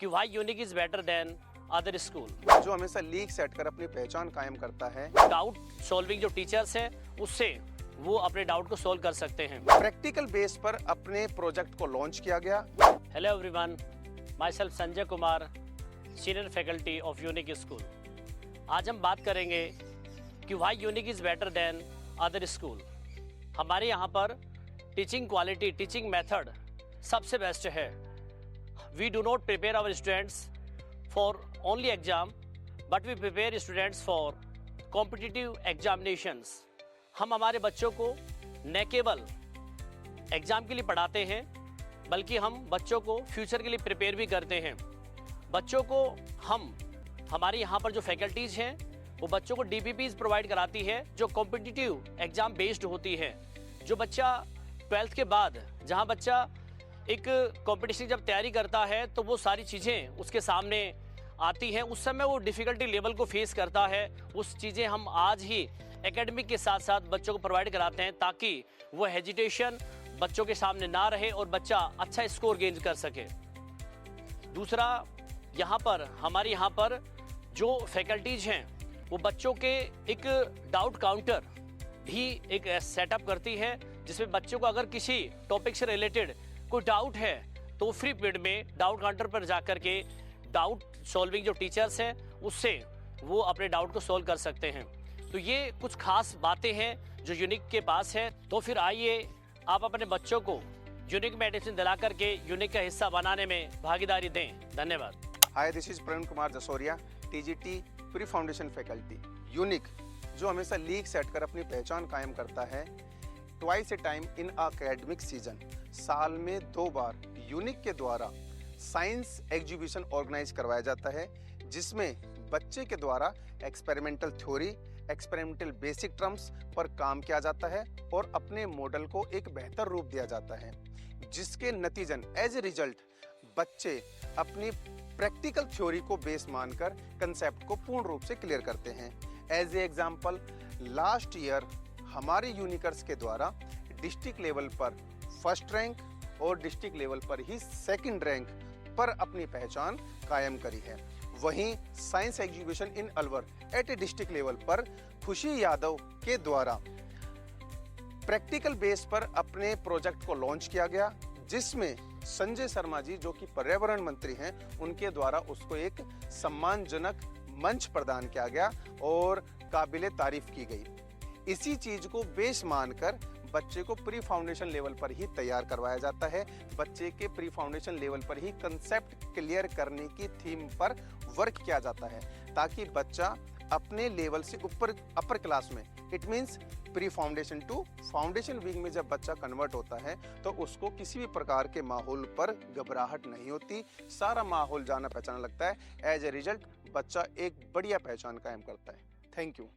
कि why unique is better than other school. जो हमेशा लीग सेट कर अपनी पहचान कायम करता है। डाउट सॉल्विंग जो टीचर्स हैं उससे वो अपने डाउट को सॉल्व कर सकते हैं। प्रैक्टिकल बेस पर अपने प्रोजेक्ट को लॉन्च किया गया। Hello everyone, my self Sanjay Kumar, senior faculty of Unique school. आज हम बात करेंगे कि why Unique is better than other school. हमारे यहाँ पर टीचिंग क्वालिटी, टीचिंग मेथड सबसे बेस्ट है। We do not prepare our students for only exam but we prepare students for competitive examinations. हम हमारे बच्चों को न केवल एग्ज़ाम के लिए पढ़ाते हैं बल्कि हम बच्चों को फ्यूचर के लिए प्रिपेयर भी करते हैं। बच्चों को हमारे यहाँ पर जो फैकल्टीज़ हैं वो बच्चों को DPPs प्रोवाइड कराती है जो कॉम्पिटिटिव एग्ज़ाम बेस्ड होती है। जो बच्चा 12th के बाद, जहाँ बच्चा एक कॉम्पिटिशन जब तैयारी करता है तो वो सारी चीज़ें उसके सामने आती हैं, उस समय वो डिफ़िकल्टी लेवल को फेस करता है। उस चीज़ें हम आज ही एकेडमिक के साथ साथ बच्चों को प्रोवाइड कराते हैं ताकि वो हेजिटेशन बच्चों के सामने ना रहे और बच्चा अच्छा स्कोर गेन कर सके। दूसरा, हमारे यहाँ पर जो फैकल्टीज़ हैं वो बच्चों के एक डाउट काउंटर भी एक सेटअप करती है जिसमें बच्चों को अगर किसी टॉपिक से रिलेटेड कोई डाउट है तो फ्री पीरियड में डाउट काउंटर पर जाकर के डाउट सॉल्विंग जो टीचर्स हैं उससे वो अपने डाउट को सॉल्व कर सकते हैं। तो ये कुछ खास बातें हैं जो यूनिक के पास है। तो फिर आइए आप अपने बच्चों को यूनिक में एडमिशन दिला करके यूनिक का हिस्सा बनाने में भागीदारी दें। धन्यवाद। Hi, this is Praveen Kumar Jasoria, TGT pre foundation faculty. Unique जो हमेशा लीग सेट कर अपनी पहचान कायम करता है। Twice A time in academic season, साल में 2 बार यूनिक के द्वारा साइंस एग्जीबिशन ऑर्गेनाइज करवाया जाता है जिसमें बच्चे के द्वारा experimental theory, experimental basic terms पर काम किया जाता है और अपने मॉडल को एक बेहतर रूप दिया जाता है, जिसके नतीजन एज ए रिजल्ट बच्चे अपनी प्रैक्टिकल थ्योरी को बेस मानकर कंसेप्ट को पूर्ण रूप से क्लियर करते हैं। As a example, last year हमारे यूनिकर्स के द्वारा डिस्ट्रिक्ट लेवल पर फर्स्ट रैंक और डिस्ट्रिक्ट लेवल पर ही सेकंड रैंक पर अपनी पहचान कायम करी है। वहीं science exhibition in Alwar at a district level पर खुशी यादव के द्वारा प्रैक्टिकल बेस पर अपने प्रोजेक्ट को लॉन्च किया गया, जिसमें संजय शर्मा जी जो कि पर्यावरण मंत्री हैं उनके द्वारा उसको एक सम्मानजनक मंच प्रदान किया गया और काबिले तारीफ की गई। इसी चीज को बेस मानकर बच्चे को प्री फाउंडेशन लेवल पर ही तैयार करवाया जाता है। बच्चे के प्री फाउंडेशन लेवल पर ही कंसेप्ट क्लियर करने की थीम पर वर्क किया जाता है ताकि बच्चा अपने लेवल से ऊपर अपर क्लास में, it means pre foundation to foundation wing में जब बच्चा कन्वर्ट होता है तो उसको किसी भी प्रकार के माहौल पर घबराहट नहीं होती, सारा माहौल जाना पहचाना लगता है। एज ए रिजल्ट बच्चा एक बढ़िया पहचान कायम करता है। Thank you.